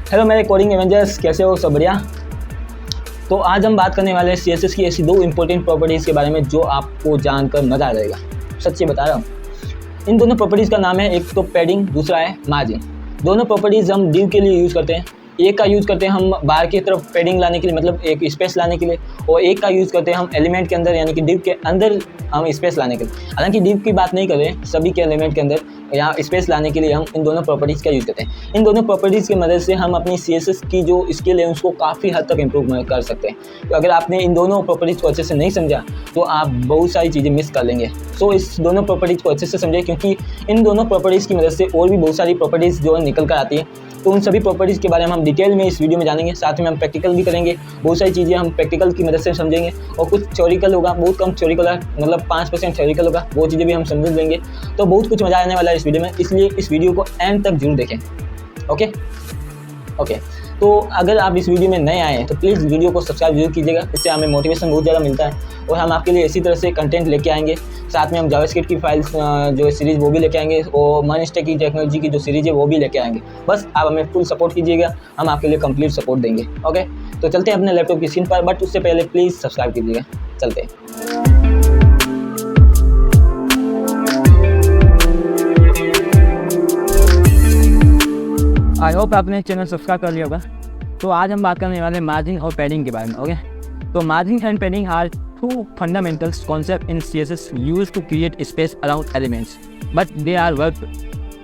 Hello मेरे coding Avengers, कैसे हो? सब बढ़िया। तो आज हम बात करने वाले हैं CSS की ऐसी 2 इंपॉर्टेंट प्रॉपर्टीज़ के बारे में जो आपको जानकर मज़ा आ जाएगा। सच्ची बता रहा हूँ। इन दोनों प्रॉपर्टीज़ का नाम है, एक तो पैडिंग, दूसरा है मार्जिन। दोनों प्रॉपर्टीज़ हम div के लिए यूज़ करते हैं। एक का यूज़ करते हैं हम बाहर की तरफ पैडिंग लाने के लिए, मतलब एक स्पेस लाने के लिए, और एक का यूज़ करते हैं हम एलिमेंट के अंदर यानी कि div के अंदर हम स्पेस लाने के लिए। हालांकि div की बात नहीं कर रहे, सभी के एलिमेंट के अंदर यहाँ स्पेस लाने के लिए हम इन दोनों प्रॉपर्टीज़ का यूज़ करते हैं। इन दोनों प्रॉपर्टीज़ की मदद से हम अपनी CSS की जो स्किल है उसको काफ़ी हद तक इम्प्रूव कर सकते हैं। तो अगर आपने इन दोनों प्रॉपर्टीज़ को अच्छे से नहीं समझा तो आप बहुत सारी चीज़ें मिस कर लेंगे। सो इस दोनों प्रॉपर्टीज़ को अच्छे से समझें, क्योंकि इन दोनों प्रॉपर्टीज़ की मदद से और भी बहुत सारी प्रॉपर्टीज़ जो है निकल कर आती है। तो उन सभी प्रॉपर्टीज़ के बारे में हम डिटेल में इस वीडियो में जानेंगे। साथ में हम प्रैक्टिकल भी करेंगे, बहुत सारी चीज़ें हम प्रैक्टिकल की मदद से समझेंगे, और कुछ थ्योरिकल होगा, बहुत कम थ्योरिकल है, मतलब 5% थ्योरिकल होगा, वो चीज़ें भी हम समझ लेंगे। तो बहुत कुछ मज़ा आने वाला है इस वीडियो में, इसलिए इस वीडियो को एंड तक जरूर देखें। ओके। तो अगर आप इस वीडियो में नए आए हैं तो प्लीज़ वीडियो को सब्सक्राइब जरूर कीजिएगा, इससे हमें मोटिवेशन बहुत ज़्यादा मिलता है और हम आपके लिए इसी तरह से कंटेंट लेके आएंगे। साथ में हम जावास्क्रिप्ट की फाइल्स जो सीरीज़ वो भी लेके आएंगे, और मनस्टैक की टेक्नोलॉजी की जो सीरीज़ है वो भी लेके आएंगे। बस आप हमें फुल सपोर्ट कीजिएगा, हम आपके लिए कंप्लीट सपोर्ट देंगे। ओके, तो चलते हैं अपने लैपटॉप की स्क्रीन पर, बट उससे पहले प्लीज़ सब्सक्राइब कीजिएगा। चलते हैं। आई होप आपने चैनल सब्सक्राइब कर लिया होगा। तो आज हम बात करने वाले हैं मार्जिन और पैडिंग के बारे में। ओके, तो margin and padding are 2 fundamental concepts in CSS used to create space around elements, but they are work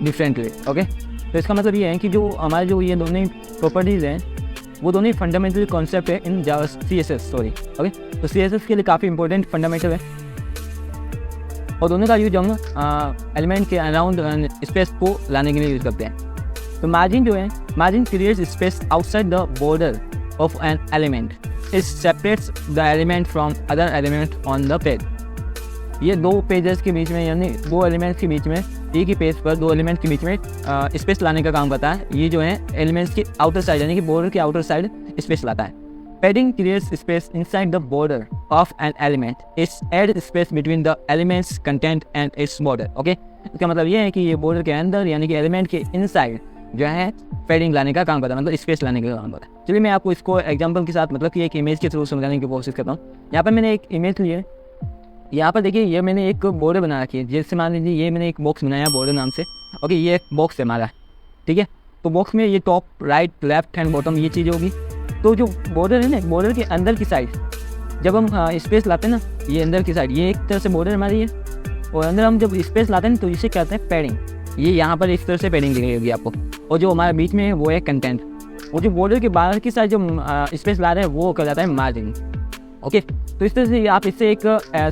differently. Okay, तो इसका मतलब ये है कि जो हमारे जो ये दोनों प्रॉपर्टीज़ हैं वो दोनों ही फंडामेंटल कॉन्सेप्ट है इन CSS। ओके, तो CSS के लिए काफ़ी इंपॉर्टेंट फंडामेंटल है, और दोनों का यूज हम एलिमेंट के अराउंड स्पेस को लाने के लिए यूज़ करते हैं। तो मार्जिन जो है, margin creates space outside the border of an element, it separates the element from other element on the page. ये 2 पेजेस के बीच में, यानी 2 एलिमेंट्स के बीच में, एक ही पेज पर 2 एलिमेंट के बीच में स्पेस लाने का काम करता है। ये जो है एलिमेंट्स के आउटर साइड यानी कि बॉर्डर के आउटर साइड स्पेस लाता है। Padding creates space inside the border of an element, it's add space between the element's content and its border. Okay, इसका मतलब ये है कि ये बॉर्डर के अंदर यानी कि एलिमेंट के इनसाइड जो है पैडिंग लाने का काम करता है, मतलब स्पेस लाने का काम करता है। चलिए मैं आपको इसको एग्जांपल के साथ, मतलब कि एक इमेज के थ्रू समझाने की कोशिश करता हूँ। यहाँ पर मैंने एक इमेज ली है, यहाँ पर देखिए ये मैंने एक बॉर्डर बना रखी है। जैसे मान लीजिए ये मैंने एक बॉक्स बनाया बॉर्डर नाम से। ओके, ये एक बॉक्स है हमारा, ठीक है। तो बॉक्स में ये top, right, left and bottom ये चीज़ होगी। तो जो बॉर्डर है ना, बॉर्डर के अंदर की साइड जब हम स्पेस लाते हैं ना, ये अंदर की साइड, ये एक तरह से बॉर्डर हमारी है, और अंदर हम जब स्पेस लाते हैं तो इसे कहते हैं पैडिंग। ये यहाँ पर इस तरह से पैडिंग दिख रही होगी आपको, और जो हमारे बीच में है वो है कंटेंट, और जो बॉर्डर के बाहर की साइड जो स्पेस ला रहे हैं वो कर जाता है मार्जिन। ओके, तो इस तरह से आप इससे एक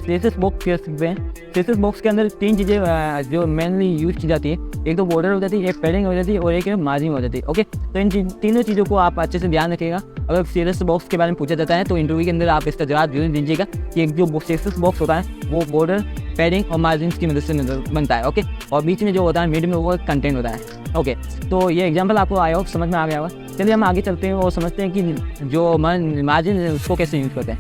CSS बॉक्स कह सकते हैं। CSS बॉक्स के अंदर 3 चीज़ें जो मेनली यूज की जाती है, एक तो बॉर्डर हो जाती है, एक पैडिंग हो जाती है, और एक मार्जिन हो जाती है। ओके, तो इन तीनों चीज़ों को आप अच्छे से ध्यान रखिएगा। अगर CSS बॉक्स के बारे में पूछा जाता है तो इंटरव्यू के अंदर आप इसका जवाब जरूर दीजिएगा कि एक जो CSS बॉक्स होता है वो बॉर्डर, पैडिंग और मार्जिन की मदद से बनता है। ओके, और बीच में जो होता है मिड में वो कंटेंट होता है। ओके, तो ये एग्जांपल आपको आई होप समझ में आ गया होगा। चलिए हम आगे चलते हैं और समझते हैं कि जो मार्जिन है उसको कैसे यूज़ करते हैं।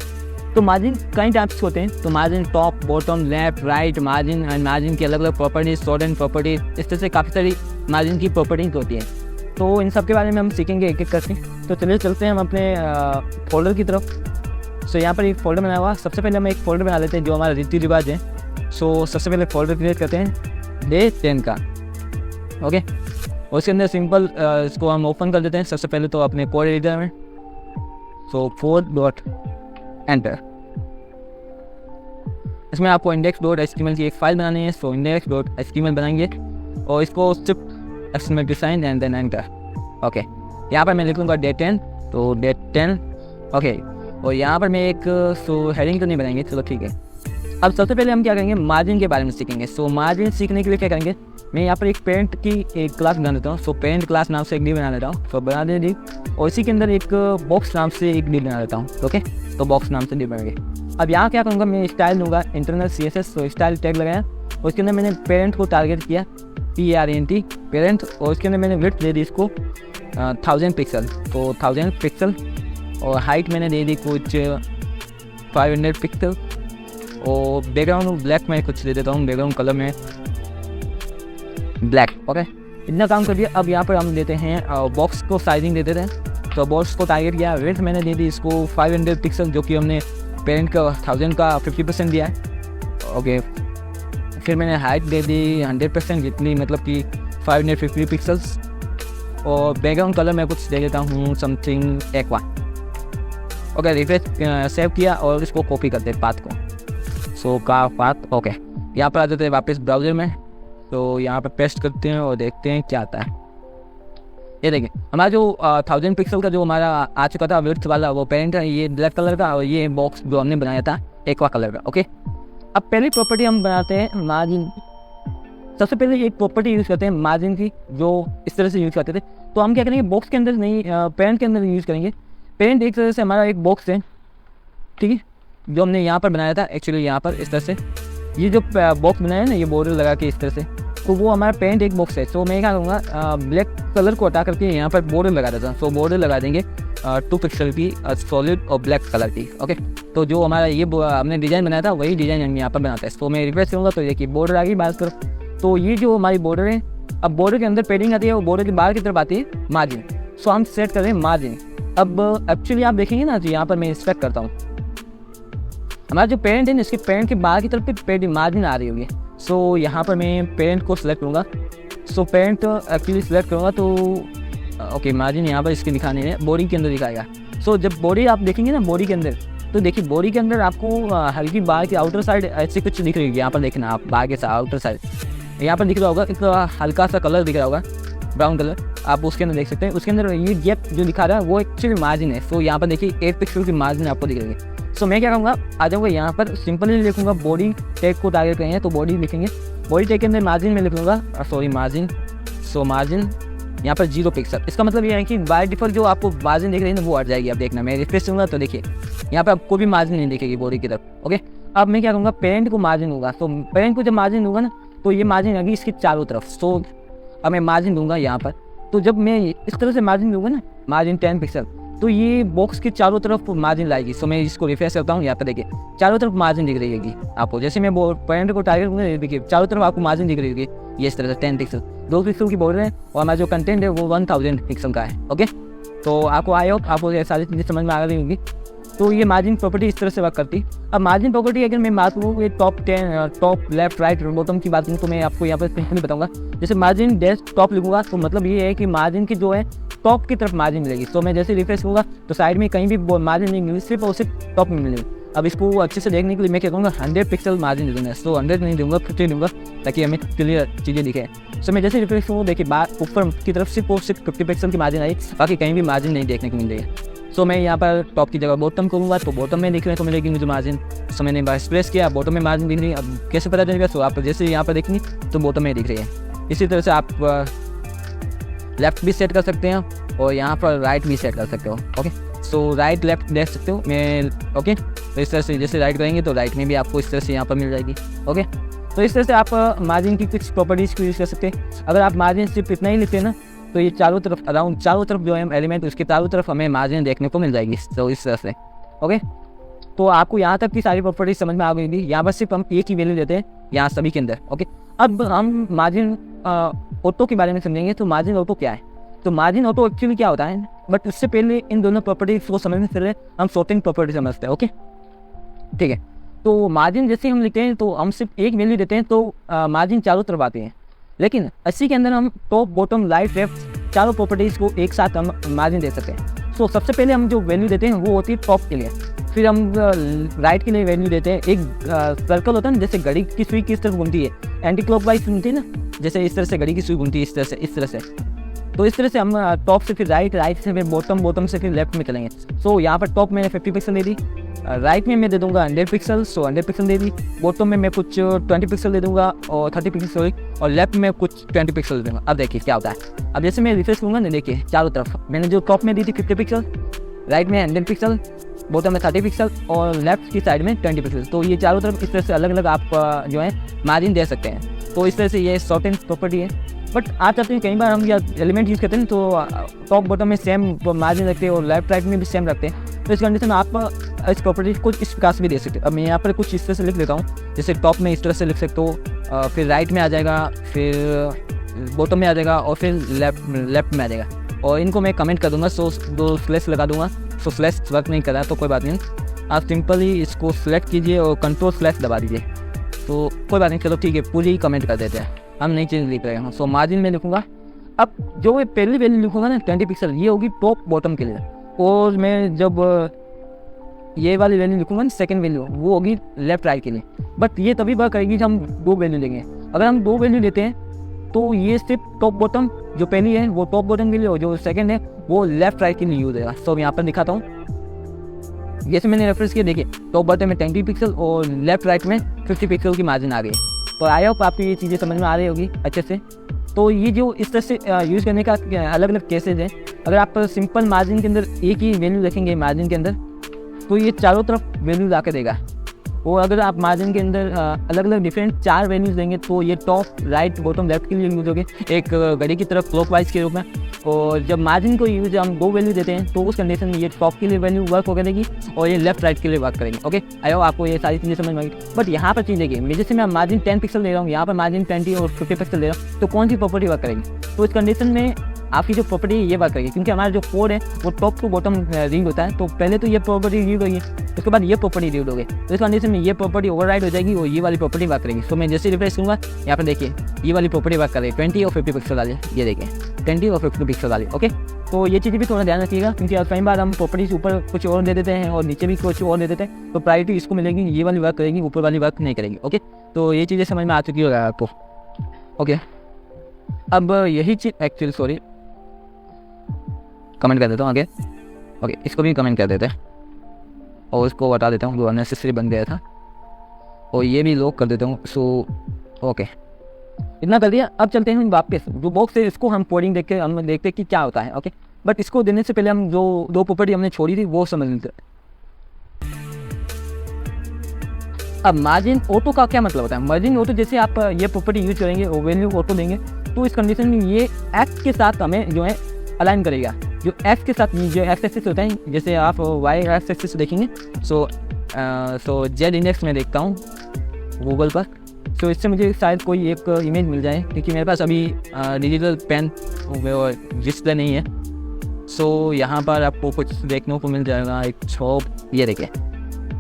तो मार्जिन कई टाइप्स होते हैं। तो margin top, bottom, left, right margin, and margin की अलग अलग प्रॉपर्टीज, शॉर्ट प्रॉपर्टीज, इस तरह से काफ़ी सारी मार्जिन की प्रॉपर्टीज होती हैं। तो इन सब के बारे में हम सीखेंगे एक एक करके। तो चलिए चलते हैं हम अपने फोल्डर की तरफ। सो यहाँ पर एक फोल्डर बना हुआ। सबसे पहले हम एक फोल्डर बना लेते हैं जो हमारा रीति रिवाज है। सो सबसे पहले फोल्डर क्रिएट करते हैं डे 10 का। ओके, और उसके अंदर सिंपल इसको हम ओपन कर देते हैं सबसे पहले तो अपने कोड एडिटर में। सो 4 एंटर। इसमें आपको index.html की एक फाइल बनानी है। सो index.html बनाएंगे और इसको shift HTML design and then enter. Okay, यहाँ पर मैं लिखूँगा डे 10, तो डे 10। ओके, और यहाँ पर मैं एक हेडिंग तो नहीं बनाएंगे, चलो ठीक है। अब सबसे पहले हम क्या करेंगे, मार्जिन के बारे में सीखेंगे। सो मार्जिन सीखने के लिए क्या करेंगे, मैं यहाँ पर एक पेरेंट की एक क्लास बना देता हूँ। सो पेरेंट क्लास नाम से एक डी बना लेता हूँ। तो बना दे डी, और इसी के अंदर एक बॉक्स नाम से एक डी बना लेता हूँ। ओके, तो बॉक्स नाम से डी बनेंगे। अब यहाँ क्या करूँगा, मैं स्टाइल लूँगा इंटरनल CSS। तो स्टाइल टैग लगाया, और उसके अंदर मैंने पेरेंट को टारगेट किया, PARENT पेरेंट, और उसके अंदर मैंने विड्थ दे दी इसको 1000 पिक्सल। तो 1000 पिक्सल, और हाइट मैंने दे दी कुछ 500 पिक्सल, और बैकग्राउंड ब्लैक में कुछ दे देता हूँ, बैकग्राउंड कलर में ब्लैक। ओके, इतना काम कर दिया। अब यहाँ पर हम देते हैं बॉक्स को साइजिंग दे देते हैं। तो बॉक्स को टारगेट किया, विड्थ मैंने दे दी इसको 500 पिक्सल, जो कि हमने पेरेंट का 1000 का 50% दिया है। ओके, फिर मैंने हाइट दे दी 100%, जितनी मतलब कि 550 पिक्सल्स। और बैकग्राउंड कलर मैं कुछ दे देता हूँ something aqua. Okay, refresh save किया और इसको कॉपी करते हैं पाथ को। सो का पाथ ओके, यहाँ पर आ जाते हैं वापस ब्राउज़र में। तो यहाँ पर पेस्ट करते हैं और देखते हैं क्या आता है। ये देखिए हमारा जो 1000 पिक्सल का जो हमारा आ चुका था विड्थ वाला, वो पेरेंट है, ये ब्लैक कलर का, और ये बॉक्स जो हमने बनाया था एक्वा कलर का। ओके, अब पहली प्रॉपर्टी हम बनाते हैं मार्जिन। सबसे पहले एक प्रॉपर्टी यूज़ करते हैं मार्जिन की, जो इस तरह से यूज़ करते थे। तो हम क्या करेंगे, बॉक्स के अंदर नहीं, पेरेंट के अंदर यूज़ करेंगे। पेरेंट एक तरह से हमारा एक बॉक्स है, ठीक है, जो हमने यहाँ पर बनाया था। एक्चुअली यहाँ पर इस तरह से ये जो बॉक्स बनाया है ना, ये बॉर्डर लगा के इस तरह से, तो वो हमारा पेरेंट एक बॉक्स है। तो मैं क्या करूँगा, ब्लैक कलर को हटा करके यहाँ पर बॉर्डर लगा देता हूँ। तो बॉर्डर लगा देंगे 2 पिक्सल की सॉलिड और ब्लैक कलर की। ओके, तो जो हमारा ये हमने डिज़ाइन बनाया था वही डिज़ाइन हम यहाँ पर बनाते हैं। तो मैं रिफ्रेश करूँगा तो देखिए बॉर्डर आ गई बात करो। तो ये जो हमारी बॉर्डर है, अब बॉर्डर के अंदर पेडिंग आती है, वो बॉर्डर के बाहर की तरफ आती है मार्जिन। सो हम सेट कर रहे हैं मार्जिन। अब एक्चुअली आप देखेंगे ना, तो यहाँ पर मैं इंस्पेक्ट करता हूँ, हमारा जो पेरेंट है इसके पेरेंट के बाहर की तरफ पे पेडिंग मार्जिन आ रही होगी। सो यहाँ पर मैं पेरेंट को सिलेक्ट करूँगा। सो पेरेंट एक्चुअली सिलेक्ट करूँगा तो ओके, मार्जिन यहाँ पर इसके दिखाने में बॉडी के अंदर दिखाएगा। सो जब बॉडी आप देखेंगे ना, बॉडी के अंदर, तो देखिए बॉडी के अंदर आपको हल्की बाहर की आउटर साइड ऐसे कुछ दिख रही होगी। यहाँ पर देखना आप, बाहर के आउटर साइड यहाँ पर दिख रहा होगा, एक हल्का सा कलर दिख रहा होगा, ब्राउन कलर, आप उसके अंदर देख सकते हैं। उसके अंदर ये गैप जो दिखा रहा है वो एक्चुअली मार्जिन है। सो यहाँ पर देखिए 8 पिक्सल की मार्जिन आपको दिख रही है। सो मैं क्या करूँगा, आ जाऊँगा यहाँ पर, सिंपली लिखूँगा बॉडी टैग को टारगेट करेंगे तो बॉडी लिखेंगे। बॉडी टैग के अंदर मार्जिन में लिख लूँगा, सॉरी मार्जिन। सो मार्जिन यहाँ पर 0 पिक्सल, इसका मतलब ये है कि बाय डिफॉल्ट जो आपको मार्जिन दिख रही है ना वो हट जाएगी। अब देखना, मैं रिफ्रेश करूँगा तो देखिए यहाँ पर आपको भी मार्जिन नहीं दिखेगी बॉडी की तरफ। ओके, अब मैं क्या करूँगा, पेरेंट को मार्जिन होगा। तो पेरेंट को जब मार्जिन होगा ना, तो ये मार्जिन आएगी इसके चारों तरफ। सो अब मैं मार्जिन दूंगा यहाँ पर। तो जब मैं इस तरह से मार्जिन दूंगा ना, मार्जिन 10 पिक्सल, तो ये बॉक्स के चारों तरफ मार्जिन लाएगी। सो मैं इसको रिफ्रेश करता हूँ, यहाँ पर देखिए चारों तरफ मार्जिन दिख रही होगी आपको। जैसे मैं पेरेंट को टारगेट करूँगा, देखिए चारों तरफ आपको मार्जिन दिख रही होगी ये इस तरह से 10 पिक्सल, 2 पिक्सल की बॉर्डर है, और हमारा जो कंटेंट है वो 1000 पिक्सल का है। ओके, तो आपको आई होप आपको ये सारी चीज़ें समझ में आ रही होंगी। तो ये मार्जिन प्रॉपर्टी इस तरह से वर्क करती है। अब मार्जिन प्रॉपर्टी अगर मैं बात करूँ, ये टॉप लेफ्ट राइट बॉटम की बात करूँ, तो मैं आपको यहाँ पर सिंपली बताऊँगा। जैसे मार्जिन डैश टॉप लिखूँगा तो मतलब ये है कि मार्जिन की जो है टॉप की तरफ मार्जिन मिलेगी। तो मैं जैसे रिफ्रेश होगा तो साइड में कहीं भी मार्जिन नहीं मिलेगी, सिर्फ और सिर्फ टॉप में मिलेगी। अब इसको अच्छे से देखने के लिए मैं क्या कहूँगा, 100 पिक्सल मार्जिन दे दूँगा। तो 100 नहीं दूँगा, 50 दूँगा, ताकि हमें क्लियर चीज़ें दिखे। सो मैं जैसे रिफ्रेश हूँ, देखिए ऊपर की तरफ सिर्फ और सिर्फ 50 पिक्सल की मार्जिन आई, बाकी कहीं भी मार्जिन नहीं देखने को मिल रही है। सो मैं यहाँ पर टॉप की जगह बॉटम करूँगा तो बॉटम में देखने को मिलेगी मुझे मार्जिन। सो मैंने बस प्रेस किया, बॉटम में मार्जिन दिख रही है। अब कैसे पता चलेगा, सो आप जैसे यहाँ पर देखेंगे तो बॉटम में दिख रही है। इसी तरह से आप लेफ्ट भी सेट कर सकते हैं और यहाँ पर राइट भी सेट कर सकते हो। ओके, सो राइट लेफ्ट देख सकते हो मैं। ओके, तो इस तरह से जैसे राइट करेंगे तो राइट में भी आपको इस तरह से यहाँ पर मिल जाएगी। ओके, तो इस तरह से आप मार्जिन की कुछ प्रॉपर्टीज़ को यूज़ कर सकते हैं। अगर आप मार्जिन सिर्फ इतना ही लिखते हैं ना, तो ये चारों तरफ अराउंड चारों तरफ जो है एलिमेंट, उसके चारों तरफ हमें मार्जिन देखने को मिल जाएगी। तो इस तरह से ओके, तो आपको यहाँ तक की सारी प्रॉपर्टीज समझ में आ गई थी। यहाँ पर सिर्फ हम एक ही वैल्यू देते हैं यहाँ सभी के अंदर। ओके, अब हम मार्जिन ऑटो के बारे में समझेंगे। तो मार्जिन ऑटो क्या है, तो मार्जिन ऑटो एक्चुअली क्या होता है, बट उससे पहले इन दोनों प्रॉपर्टीज को समझने से पहले हम सॉर्टिंग प्रॉपर्टी समझते हैं। ओके, ठीक है। तो मार्जिन जैसे हम लिखते हैं तो हम सिर्फ एक वैल्यू देते हैं तो मार्जिन चारों तरफ आते हैं, लेकिन इसी के अंदर हम टॉप बॉटम राइट लेफ्ट चारों प्रॉपर्टीज़ को एक साथ हम मार्जिन दे सकते हैं। सो सबसे पहले हम जो वैल्यू देते हैं वो होती है टॉप के लिए, फिर हम राइट के लिए वैल्यू देते हैं। एक सर्कल होता है ना, जैसे घड़ी की सुई किस तरफ घूमती है, एंटी क्लॉकवाइज घूमती है ना, जैसे इस तरह से घड़ी की सुई घूमती है इस तरह से। तो इस तरह से हम टॉप से फिर राइट, राइट से फिर बॉटम, बॉटम से फिर लेफ्ट में चलेंगे। सो यहाँ पर टॉप मैंने 50 पिक्सल दे दी, राइट में मैं दे दूंगा 100 पिक्सल, सो 100 पिक्सल दे दी। बॉटम में मैं कुछ 20 पिक्सल दे दूंगा और 30 पिक्सल सॉरी, और लेफ्ट में कुछ 20 पिक्सल दे दूंगा। अब देखिए क्या होता है। अब जैसे मैं रिफ्रेश करूँगा ना, देखिए चारों तरफ मैंने जो टॉप में दी थी 50 पिक्सल, राइट में 100 पिक्सल, बॉटम में 30 पिक्सल और लेफ्ट की साइड में 20 पिक्सल। तो ये चारों तरफ इस तरह से अलग अलग आप जो है मार्जिन दे सकते हैं। तो इस तरह से ये सॉर्टिंग प्रॉपर्टी है। बट आप चाहते हैं कई बार हम या एलिमेंट यूज़ करते हैं तो टॉप बॉटम में सेम मार्जिन रखते हैं और लेफ्ट राइट में भी सेम रखते हैं। तो इस कंडीशन में आप इस प्रॉपर्टी को इस प्रकार से भी दे सकते हो। अब मैं यहाँ पर कुछ इस तरह से लिख देता हूँ, जैसे टॉप में इस तरह से लिख सकते हो, फिर राइट में आ जाएगा, फिर बॉटम में आ जाएगा और फिर लेफ्ट में आ जाएगा, और इनको मैं कमेंट कर दूँगा। सो दो स्लैश लगा दूँगा। सो स्लैश वर्क नहीं कर रहा तो कोई बात नहीं, आप सिंपली इसको सेलेक्ट कीजिए और कंट्रोल स्लैश दबा दीजिए। तो कोई बात नहीं, चलो ठीक है, पूरी कमेंट कर देते हैं, हम नई चीज़ लिख रहे हैं। सो मार्जिन में लिखूँगा। अब जो मैं पहली वैल्यू लिखूँगा ना 20 पिक्सल, ये होगी टॉप बॉटम के लिए, और मैं जब ये वाली वैल्यू लिखूँगा ना सेकंड वैल्यू, वो होगी लेफ्ट राइट के लिए। बट ये तभी वर्क करेगी जब हम 2 वैल्यू देंगे। अगर हम 2 वैल्यू देते हैं तो ये सिर्फ टॉप बॉटम जो पहली है वो टॉप बॉटम के लिए, और जो सेकंड है वो लेफ्ट राइट के लिए यूज होगा। सो यहाँ पर दिखाता हूँ, जैसे मैंने रेफरेंस किया, देखिए टॉप बॉटम में 20 पिक्सल और लेफ्ट राइट में 50 पिक्सल की मार्जिन आ गई। तो आई होप आपको ये चीज़ें समझ में आ रही होगी अच्छे से। तो ये जो इस तरह से यूज़ करने का अलग अलग केसेज है। अगर आप सिंपल मार्जिन के अंदर एक ही वैल्यू रखेंगे मार्जिन के अंदर, तो ये चारों तरफ वैल्यू ला के देगा। और अगर आप मार्जिन के अंदर अलग अलग डिफरेंट 4 वैल्यूज़ देंगे तो ये टॉप राइट बॉटम लेफ्ट के लिए यूज़ होगी, एक घड़ी की तरफ क्लॉकवाइज के रूप में। और जब मार्जिन को यूज हम 2 वैल्यू देते हैं तो उस कंडीशन में ये टॉप के लिए वैल्यू वर्क हो करेगी और ये लेफ्ट राइट के लिए वर्क करेंगे। ओके, आई होप आपको ये सारी चीज़ें समझ में आएगी। बट यहाँ पर चीज़ देखिए, जैसे मैं मार्जिन 10 पिक्सल ले रहा हूँ, यहाँ पर मार्जिन 20 और 50 पिक्सल ले रहा हूँ, तो कौन सी प्रॉपर्टी वर्क करेगी? तो इस कंडीशन में आपकी जो प्रॉपर्टी है ये वर्क करेगी, क्योंकि हमारा जो कोड है वो टॉप टू बॉटम रीड होता है। तो पहले तो ये प्रॉपर्टी रीड होगी, उसके बाद ये प्रॉपर्टी रीड होगी। तो इस कंडीशन में ये प्रॉपर्टी ओवरराइड हो जाएगी और ये वाली प्रॉपर्टी वर्क करेगी। तो मैं जैसे रिफ्रेश करूँगा, यहाँ पर देखिए ये वाली प्रॉपर्टी वर्क कर रही है 20 और 50 पिक्सल वाली, ये देखिए 20 और 50 पिक्सल वाली। ओके, तो ये चीज़ भी थोड़ा ध्यान रखिएगा, क्योंकि कई बार हम प्रॉपर्टीज ऊपर कुछ और दे देते हैं और नीचे भी कुछ और दे देते हैं, तो प्रायोरिटी इसको मिलेगी, ये वाली वर्क करेगी, ऊपर वाली वर्क नहीं करेगी। ओके, तो ये चीज़ें समझ में आ चुकी होगा आपको। ओके, अब यही चीज़ एक्चुअली सॉरी कमेंट कर देता हूँ आगे। ओके, इसको भी कमेंट कर देते हैं और इसको हटा देता हूँ, जो अननेसेसरी बन गया था, और ये भी लॉक कर देता हूँ। सो ओके, इतना कर दिया। अब चलते हैं वापस जो बॉक्स है, इसको हम कोडिंग देख के हम देखते हैं कि क्या होता है। ओके, बट इसको देने से पहले हम जो 2 प्रॉपर्टी हमने छोड़ी थी वो समझ लेते हैं। अब मार्जिन ऑटो का क्या मतलब होता है? मार्जिन ऑटो, जैसे आप ये प्रॉपर्टी यूज करेंगे और वैल्यू ऑटो देंगे, तो इस कंडीशन में ये एक्स के साथ हमें जो है अलाइन करेगा। जो एक्स के साथ जो एक्स एक्सिस होता है, जैसे आप वाई एक्स एक्सिस देखेंगे, सो जेड इंडेक्स में देखता हूँ गूगल पर, तो इससे मुझे शायद कोई एक इमेज मिल जाए, क्योंकि मेरे पास अभी डिजिटल पेन डिस्प्ले नहीं है। सो यहाँ पर आपको कुछ देखने को मिल जाएगा, एक शॉप, ये देखिए,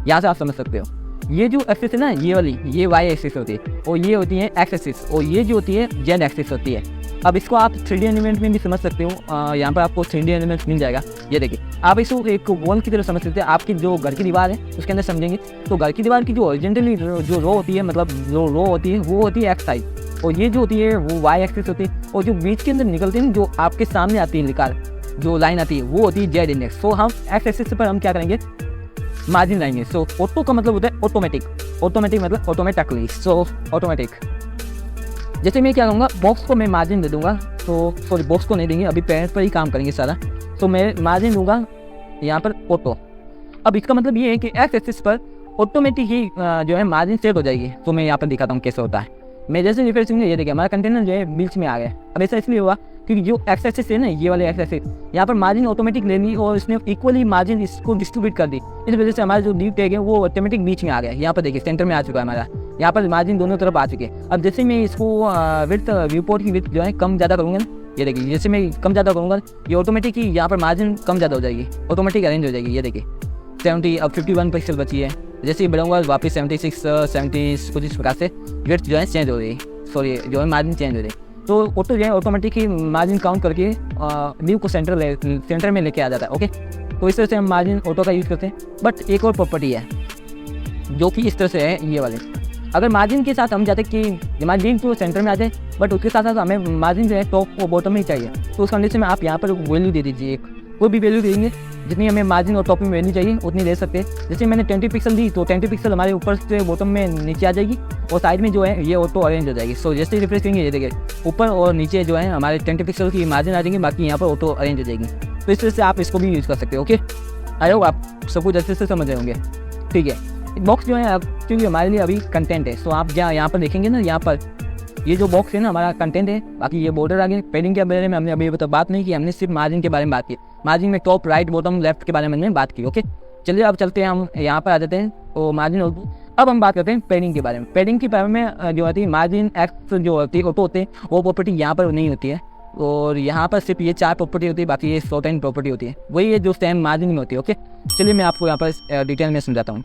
यहाँ से आप समझ सकते हो। ये जो एक्सिस है ना, ये वाली, ये वाई एक्सिस होती है और ये होती है एक्स एक्सिस, और ये जो होती है जेड एक्सिस होती है। अब इसको आप 3D एलिमेंट में भी समझ सकते हो, यहाँ पर आपको 3D एलिमेंट मिल जाएगा। ये देखिए, आप इसको एक वॉल की तरह समझ सकते हैं। आपकी जो घर की दीवार है उसके अंदर समझेंगे, तो घर की दीवार की जो ओरिजिनली जो रो होती है, मतलब जो रो होती है वो होती है एक्स साइड, और ये जो होती है वो वाई एक्सिस होती है, और जो बीच के अंदर निकलते हैं जो आपके सामने आती है निकाल, जो लाइन आती है वो होती है जेड इंडेक्स। तो हम एक्स एक्सिस पर हम क्या करेंगे, मार्जिन लाएंगे। सो ऑटो का मतलब होता है ऑटोमेटिक, ऑटोमेटिक मतलब ऑटोमेटिकली। सो ऑटोमेटिक, जैसे मैं क्या करूँगा, बॉक्स को मैं मार्जिन दे दूँगा, तो सॉरी बॉक्स को नहीं देंगे, अभी पेरेंट्स पर ही काम करेंगे सारा। तो मैं मार्जिन दूँगा यहाँ पर ऑटो। अब इसका मतलब ये है कि एक्स एक्सिस पर ऑटोमेटिक ही जो है मार्जिन सेट हो जाएगी। तो मैं यहाँ पर दिखाता हूँ कैसे होता है। मैं जैसे रिफ्रेश करूँगा, ये देखिए हमारा कंटेनर जो है बीच में आ गया। अब ऐसा इसलिए हुआ क्योंकि जो एक्स एक्सिस है ना, ये वाले एक्स एक्सिस, यहाँ पर मार्जिन ऑटोमेटिक ले ली और इसने इक्वली मार्जिन इसको डिस्ट्रीब्यूट कर दी। इस वजह से हमारा जो लीव टैग है वो ऑटोमेटिक बीच में आ गया। यहाँ पर देखिए सेंटर में आ चुका है हमारा, यहाँ पर मार्जिन दोनों तरफ आ चुके हैं। अब जैसे मैं इसको विड्थ व्यू पोर्ट की विड्थ जो है कम ज़्यादा करूँगा ना, ये देखिए जैसे मैं कम ज़्यादा करूँगा, ये ऑटोमेटिक ही यहाँ पर मार्जिन कम ज़्यादा हो जाएगी, ऑटोमेटिक अरेंज हो जाएगी। ये देखिए 70, अब 51 पिक्सल बची है। जैसे ही बढ़ाऊँगा वापस 76, 70 कुछ इस प्रकार से विड्थ जो है चेंज हो रही, सॉरी जो है मार्जिन चेंज हो रही। तो ऑटो जो है ऑटोमेटिक ही मार्जिन काउंट करके न्यू को सेंटर में लेके आ जाता है। ओके, तो इस तरह से हम मार्जिन ऑटो का यूज़ करते हैं। बट एक और प्रॉपर्टी है जो कि इस तरह से है, ये वाले, अगर मार्जिन के साथ हम चाहते कि हमारी लिंक तो सेंटर में आ जाए, बट उसके साथ साथ हमें मार्जिन जो है टॉप और बॉटम में ही चाहिए, तो उस कंडीशन में आप यहाँ पर वैल्यू दे दीजिए, कोई भी वैल्यू देंगे, जितनी हमें मार्जिन और टॉप में वैल्यू चाहिए उतनी दे सकते हैं। जैसे मैंने 20 पिक्सल दी, तो 20 पिक्सल हमारे ऊपर से बॉटम में नीचे आ जाएगी और साइड में जो है ये ऑटो अरेंज हो जाएगी। सो जैसे ही रिफ्रेश करेंगे, ये देखिए ऊपर और नीचे जो है हमारे 20 पिक्सल की मार्जिन आ जाएंगे, बाकी यहाँ पर ऑटो अरेंज हो जाएगी। तो इस तरह से आप इसको भी यूज़ कर सकते हो। ओके, आई होप आप सब कुछ अच्छे से समझ रहे होंगे। ठीक है, बॉक्स जो है क्योंकि हमारे लिए अभी कंटेंट है, सो आप जहाँ यहाँ पर देखेंगे ना, यहाँ पर ये जो बॉक्स है ना हमारा कंटेंट है, बाकी ये बॉर्डर आ गए। पेडिंग के बारे में हमने अभी बात नहीं की, हमने सिर्फ मार्जिन के बारे में बात की। मार्जिन में टॉप, राइट, बॉटम, लेफ्ट के बारे में हमने बात की। ओके, चलिए अब चलते हैं, हम यहाँ पर आ जाते हैं। तो मार्जिन अब हम बात करते हैं पेडिंग के बारे में। पेडिंग के बारे में जो होती है मार्जिन एक्स जो होती है होते हैं वो प्रॉपर्टी यहाँ पर नहीं होती है, और यहाँ पर सिर्फ ये 4 प्रॉपर्टी होती है, बाकी ये शॉर्ट एंड प्रॉपर्टी होती है, वही है जो सेम मार्जिन में होती है। ओके, चलिए मैं आपको यहाँ पर डिटेल में समझाता हूँ।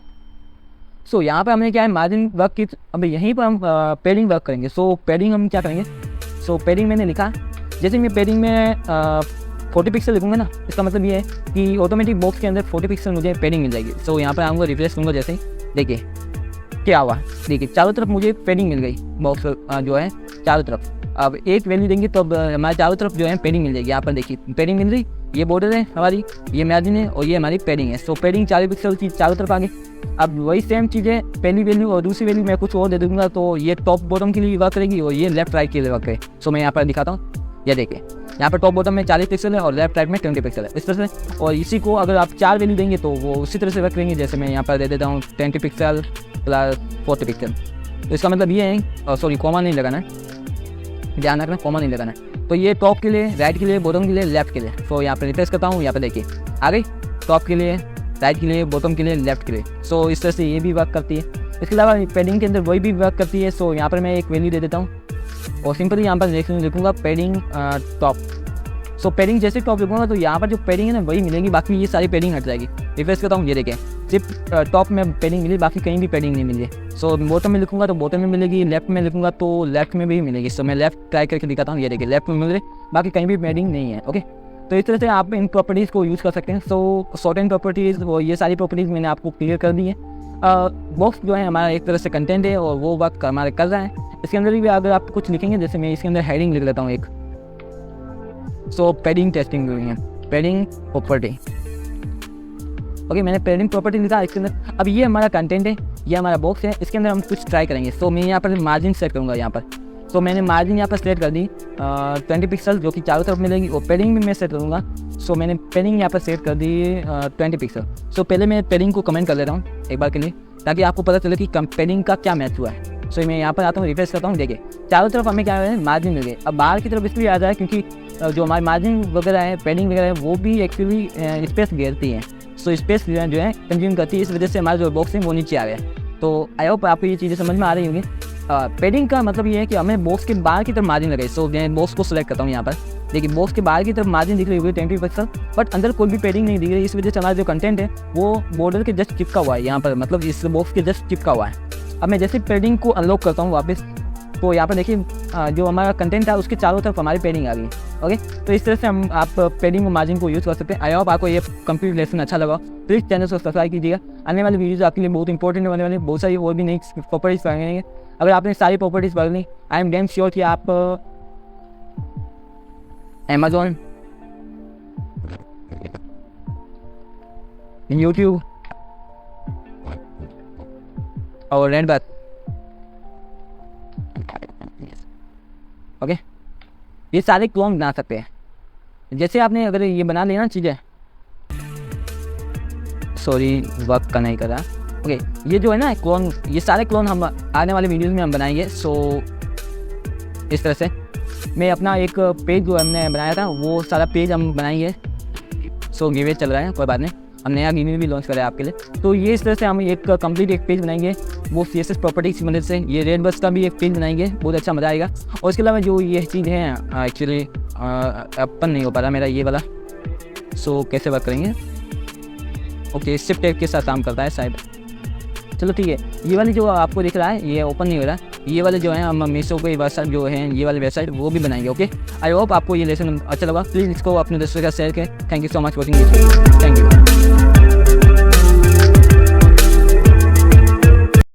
सो यहाँ पर हमने क्या है मार्जिन वर्क की, अब यहीं पर हम पेडिंग वर्क करेंगे। सो पेडिंग हम क्या करेंगे, सो पेडिंग मैंने लिखा, जैसे मैं पेडिंग में 40 पिक्सल लिखूँगा ना, इसका मतलब ये है कि ऑटोमेटिक बॉक्स के अंदर 40 पिक्सल मुझे पेडिंग मिल जाएगी। सो यहाँ पर आऊँगा, रिफ्रेश करूँगा, जैसे ही देखिए क्या हुआ, देखिए चारों तरफ मुझे पेडिंग मिल गई, बॉक्स जो है चारों तरफ। अब एक वैल्यू देंगे तो अब हमारे चारों तरफ जो है पेडिंग मिल जाएगी। यहाँ पर देखिए पेडिंग मिल रही, ये बॉर्डर है हमारी, ये मार्जिन है और ये हमारी पेडिंग है। सो पेडिंग 40 पिक्सल की चारों तरफ आ गई। अब वही सेम चीज़ है, पहली वैल्यू और दूसरी वैल्यू मैं कुछ और दे दूँगा, तो ये टॉप बॉटम के लिए वर्क करेगी और ये लेफ्ट राइट के लिए वर्क करेगी। सो मैं यहाँ पर दिखाता हूँ, ये देखिए यहाँ पर टॉप बॉटम में 40 पिक्सल है और लेफ्ट राइट में 20 पिक्सल है, इस तरह से। और इसी को अगर आप 4 वैल्यू देंगे तो वो उसी तरह से वर्क करेंगे, जैसे मैं यहाँ पर दे देता हूँ 20 पिक्सल प्लस 40 पिक्सल। तो इसका मतलब ये है, सॉरी कॉमा नहीं लगाना है, ध्यान रखना कॉमा नहीं लगाना है। तो ये टॉप के लिए, राइट के लिए, बॉटम के लिए, लेफ्ट के लिए। तो यहाँ पर रिफ्रेश करता हूँ, यहाँ पर देखिए आ गई, टॉप के लिए, राइट के लिए, बॉटम के लिए, लेफ्ट के लिए। सो इस तरह से ये भी वर्क करती है। इसके अलावा पेडिंग के अंदर वही भी वर्क करती है। सो यहाँ पर मैं एक वैल्यू दे देता हूँ और सिंपली यहाँ पर लिखूँगा पेडिंग टॉप। सो पेडिंग जैसे टॉप लिखूँगा तो यहाँ पर जो पेडिंग है ना वही मिलेगी, बाकी ये सारी पेडिंग हट जाएगी। रिफ्रेश करता हूँ, ये देखें सिर्फ टॉप में पेडिंग मिली, बाकी कहीं भी पेडिंग नहीं मिली। सो बॉटम में लिखूँगा तो बॉटम में मिलेगी, लेफ्ट में लिखूँगा तो लेफ्ट में भी मिलेगी। सो मैं लेफ्ट ट्राई करके दिखाता हूँ, ये देखिए लेफ्ट में मिल रही, बाकी कहीं भी पेडिंग नहीं है। ओके, तो इस तरह से आप इन प्रॉपर्टीज़ को यूज़ कर सकते हैं। सो शॉर्ट एंड प्रॉपर्टीज़ वो ये सारी प्रॉपर्टीज़ मैंने आपको क्लियर कर दी है। बॉक्स जो है हमारा एक तरह से कंटेंट है और वो वर्क हमारे कर रहा है। इसके अंदर भी अगर आप कुछ लिखेंगे, जैसे मैं इसके अंदर हेडिंग लिख लेता हूँ एक, सो पेडिंग टेस्टिंग हुई है, पेडिंग प्रॉपर्टी। ओके, मैंने पेडिंग प्रॉपर्टी लिखा इसके अंदर। अब ये हमारा कंटेंट है, ये हमारा बॉक्स है, इसके अंदर हम कुछ ट्राई करेंगे। सो मैं यहाँ पर मार्जिन सेट करूँगा यहाँ पर। सो मैंने मार्जिन यहाँ पर सेट कर दी 20 पिक्सल, जो कि चारों तरफ मिलेगी, और पेडिंग भी मैं सेट करूँगा। सो मैंने पेडिंग यहाँ पर सेट कर दी 20 पिक्सल। सो पहले मैं पेडिंग को कमेंट कर ले रहा हूँ एक बार के लिए, ताकि आपको पता चले कि पेडिंग का क्या मैच हुआ है। सो मैं यहाँ पर आता हूँ, रिफ्रेश करता हूँ, देखिए चारों तरफ हमें क्या है मार्जिन मिल गए। अब बाहर की तरफ इसलिए आ जाए क्योंकि जो हमारी मार्जिन वगैरह है, पेडिंग वगैरह है, वो भी एक्चुअली स्पेस घेरती है। सो स्पेस जो है कंज्यूम करती है, इस वजह से हमारा जो बॉक्स है वो नीचे आ गया। तो आई होप आपको ये चीज़ें समझ में आ रही होंगी। पेडिंग का मतलब ये है कि हमें बॉक्स के बाहर की तरफ मार्जिन लगे। सो मैं बॉक्स को सिलेक्ट करता हूँ यहाँ पर, देखिए बॉक्स के बाहर की तरफ मार्जिन दिख रही होगी 20 पिक्सल, बट अंदर कोई भी पेडिंग नहीं दिख रही। इस वजह से हमारा जो कंटेंट है वो बॉर्डर के जस्ट चिपका हुआ है यहाँ पर, मतलब इस बॉक्स के जस्ट चिपका हुआ है। अब मैं जैसे पेडिंग को अनलॉक करता हूँ वापस, तो यहाँ पर देखिए जो हमारा कंटेंट है उसके चारों तरफ हमारी पेडिंग आ गई। ओके, तो इस तरह से हम आप पेडिंग और मार्जिन को यूज़ कर सकते हैं। आई होप आपको ये कंप्लीट लेसन अच्छा लगा। प्लीज़ चैनल को सब्सक्राइब कीजिएगा, आने वाली वीडियोज़ आपके लिए बहुत इंपॉर्टेंट होने वाली, बहुत सारी और भी नई प्रॉपर्टीज़ पढ़ेंगे। अगर आपने सारी प्रॉपर्टीज़ पढ़ ली, आई एम डैम श्योर कि आप अमेज़ॉन, यूट्यूब और रेडबर्ड, ओके, ये सारे क्लोन बना सकते हैं। जैसे आपने अगर ये बना लेना चीज़ें, सॉरी वर्क का नहीं कर रहा। ओके, ये जो है ना क्लोन, ये सारे क्लोन हम आने वाले वीडियोस में हम बनाएंगे। सो इस तरह से मैं अपना एक पेज जो हमने बनाया था वो सारा पेज हम बनाएंगे। सो गिवे चल रहा है, कोई बात नहीं, हम नया गिवे भी लॉन्च कर रहे हैं आपके लिए। तो ये इस तरह से हम एक कंप्लीट एक पेज बनाएंगे वो CSS प्रॉपर्टीज की मदद से। ये रेडबर्ड का भी एक पेज बनाएंगे, बहुत अच्छा मज़ा आएगा। और इसके अलावा जो ये चीज़ है एक्चुअली ओपन नहीं हो पा रहा मेरा ये वाला। सो कैसे वर्क करेंगे, ओके शिफ्ट टैब के साथ काम करता है शायद, चलो ठीक है। ये वाली जो आपको दिख रहा है ये ओपन नहीं हो रहा, ये वाले जो है हम मीशो के वेबसाइट जो है ये वाली वेबसाइट वो भी बनाएंगे। ओके, आई होप आपको ये लेसन अच्छा लगा। प्लीज़ इसको अपने दोस्तों के साथ शेयर करें। Thank you so much watching, thank you.